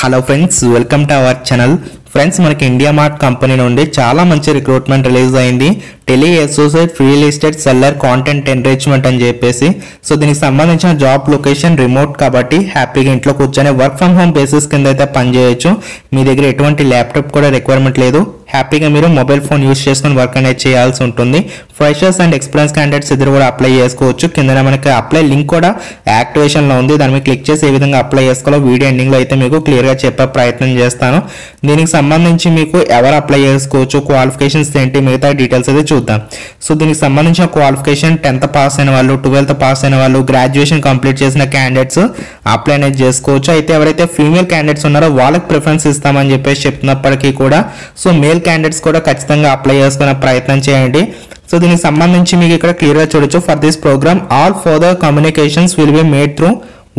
Hello friends, welcome to our channel. Friends, మనకి India mart company నుండి చాలా మంచి రిక్రూట్మెంట్ రిలీజ్ అయింది. Tele associate real estate seller content enrichment అని చెప్పేసి. సో దీనికి సంబంధించిన జాబ్ లొకేషన్ రిమోట్ కాబట్టి హ్యాపీగా ఇంట్లో కూర్చొని వర్క్ ఫ్రమ్ హోమ్ బేసిస్ కింద అయితే పనిచేయచ్చు. మీ దగ్గర ఎటువంటి ల్యాప్టాప్ కూడా రిక్వైర్మెంట్ లేదు. హ్యాపీగా మీరు మొబైల్ ఫోన్ యూస్ చేసుకుని వర్క్ అనేది చేయాల్సి ఉంటుంది. ఫ్రెషర్స్ అండ్ ఎక్స్పీరియన్స్ క్యాండిడేట్స్ ఇద్దరు కూడా అప్లై చేసుకోవచ్చు. కింద మనకి అప్లై లింక్ కూడా యాక్టివేషన్లో ఉంది. దాని మీద క్లిక్ చేసి ఏ విధంగా అప్లై చేసుకోవాలో వీడియో ఎండింగ్లో అయితే మీకు క్లియర్గా చెప్పే ప్రయత్నం చేస్తాను. దీనికి సంబంధించి మీకు ఎవరు అప్లై చేసుకోవచ్చు, క్వాలిఫికేషన్స్ ఏంటి, మిగతా డీటెయిల్స్ అయితే చూద్దాం. సో దీనికి సంబంధించిన క్వాలిఫికేషన్ 10th పాస్ అయిన వాళ్ళు, 12th పాస్ అయిన వాళ్ళు, గ్రాడ్యుయేషన్ కంప్లీట్ చేసిన క్యాండిడేట్స్ అప్లై అనేది చేసుకోవచ్చు. అయితే ఎవరైతే ఫీమేల్ క్యాండిడేట్స్ ఉన్నారో వాళ్ళకి ప్రిఫరెన్స్ ఇస్తామని చెప్పేసి చెప్తున్నప్పటికీ కూడా సో మేల్ క్యాండిడేట్స్ కూడా ఖచ్చితంగా అప్లై చేసుకునే ప్రయత్నం చేయండి. సో దీనికి సంబంధించి మీకు ఇక్కడ క్లియర్గా చూడొచ్చు. For this program all further communications will be made through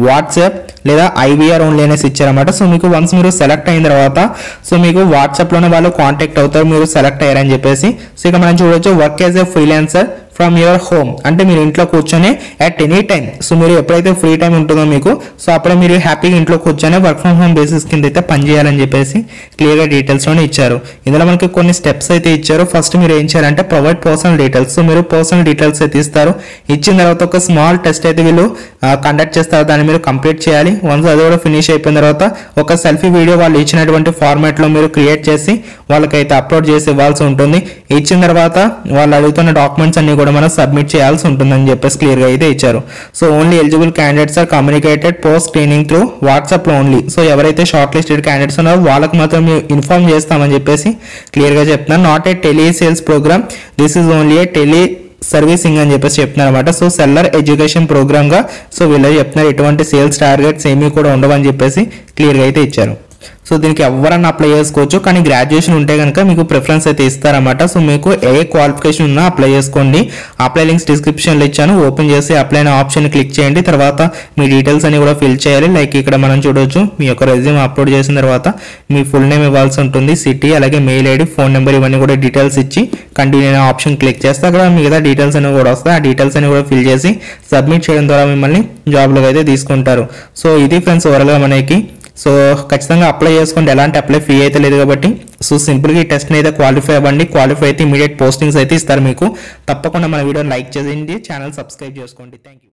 WhatsApp లేదా ఐవీఆర్ ఓన్లీ అనేసి ఇచ్చారన్నమాట. సో మీకు వన్స్ మీరు సెలెక్ట్ అయిన తర్వాత సో మీకు వాట్సాప్లోనే వాళ్ళు కాంటాక్ట్ అవుతారు మీరు సెలెక్ట్ అయ్యారని చెప్పేసి. సో ఇక మనం చూడొచ్చు, work as a freelancer from your home, అంటే మీరు ఇంట్లో కూర్చొని అట్ ఎనీ టైం సో మీరు ఎప్పుడైతే ఫ్రీ టైం ఉంటుందో మీకు సో అప్పుడే మీరు హ్యాపీగా ఇంట్లో కూర్చొని వర్క్ ఫ్రమ్ హోమ్ బేసిస్ కింద అయితే పనిచేయాలని చెప్పేసి క్లియర్గా డీటెయిల్స్లోనే ఇచ్చారు. ఇందులో మనకి కొన్ని స్టెప్స్ అయితే ఇచ్చారు. ఫస్ట్ మీరు ఏం చేయాలంటే ప్రొవైడ్ పర్సనల్ డీటెయిల్స్. సో మీరు పర్సనల్ డీటెయిల్స్ అయితే ఇస్తారు. ఇచ్చిన తర్వాత ఒక స్మాల్ టెస్ట్ అయితే వీళ్ళు కండక్ట్ చేస్తారు. దాన్ని మీరు కంప్లీట్ చేయాలి. వన్స్ అది కూడా ఫినిష్ అయిపోయిన తర్వాత ఒక సెల్ఫీ వీడియో వాళ్ళు ఇచ్చినటువంటి ఫార్మాట్లో మీరు క్రియేట్ చేసి వాళ్ళకైతే అప్లోడ్ చేసి ఇవ్వాల్సి ఉంటుంది. ఇచ్చిన తర్వాత వాళ్ళు అడుగుతున్న డాక్యుమెంట్స్ అన్ని కూడా మనం సబ్మిట్ చేయాల్సి ఉంటుందని చెప్పేసి క్లియర్గా అయితే ఇచ్చారు. So only eligible candidates are communicated post screening through WhatsApp లో ఓన్లీ. సో ఎవరైతే షార్ట్ లిస్టెడ్ క్యాండిడేట్స్ ఉన్నారో వాళ్ళకి మాత్రం మేము ఇన్ఫార్మ్ చేస్తామని చెప్పేసి క్లియర్గా చెప్తున్నాను. Not a tele sales program, this is only a tele servicing అని చెప్పేసి చెప్తున్నారు అనమాట. సో సెల్లర్ ఎడ్యుకేషన్ ప్రోగ్రామ్ గా సో వీళ్ళు చెప్తున్నారు. ఎటువంటి సేల్స్ టార్గెట్స్ ఏమీ కూడా ఉండవని చెప్పేసి క్లియర్గా అయితే ఇచ్చారు. సో దీనికి ఎవరన్నా అప్లై చేసుకోవచ్చు, కానీ గ్రాడ్యుయేషన్ ఉంటే కనుక మీకు ప్రిఫరెన్స్ అయితే ఇస్తారన్నమాట. సో మీకు ఏ క్వాలిఫికేషన్ ఉన్నా అప్లై చేసుకోండి. అప్లై లింక్స్ డిస్క్రిప్షన్లో ఇచ్చాను. ఓపెన్ చేసి అప్లై అనే ఆప్షన్ క్లిక్ చేయండి. తర్వాత మీ డీటెయిల్స్ అన్ని కూడా ఫిల్ చేయాలి. లైక్ ఇక్కడ మనం చూడొచ్చు, మీ యొక్క రెజ్యూమ్ అప్లోడ్ చేసిన తర్వాత మీ ఫుల్ నేమ్ ఇవ్వాల్సి ఉంటుంది, సిటీ, అలాగే మెయిల్ ఐడి, ఫోన్ నెంబర్, ఇవన్నీ కూడా డీటెయిల్స్ ఇచ్చి కంటిన్యూ అనే ఆప్షన్ క్లిక్ చేస్తే అక్కడ మిగతా డీటెయిల్స్ అనేవి కూడా వస్తాయి. ఆ డీటెయిల్స్ అన్ని కూడా ఫిల్ చేసి సబ్మిట్ చేయడం ద్వారా మిమ్మల్ని జాబ్లోకి అయితే తీసుకుంటారు. సో ఇది ఫ్రెండ్స్ ఓవరాల్గా మనకి. సో ఖచ్చితంగా అప్లై చేసుకోండి. ఎలాంటి అప్లై ఫీ అయితే లేదు కాబట్టి సో సింపుల్గా ఈ టెస్ట్ని అయితే క్వాలిఫై అవ్వండి. క్వాలిఫై అయితే ఇమీడియట్ పోస్టింగ్స్ అయితే ఇస్తారు మీకు. తప్పకుండా మన వీడియోని లైక్ చేయండి, ఛానల్ సబ్స్క్రైబ్ చేసుకోండి. Thank you.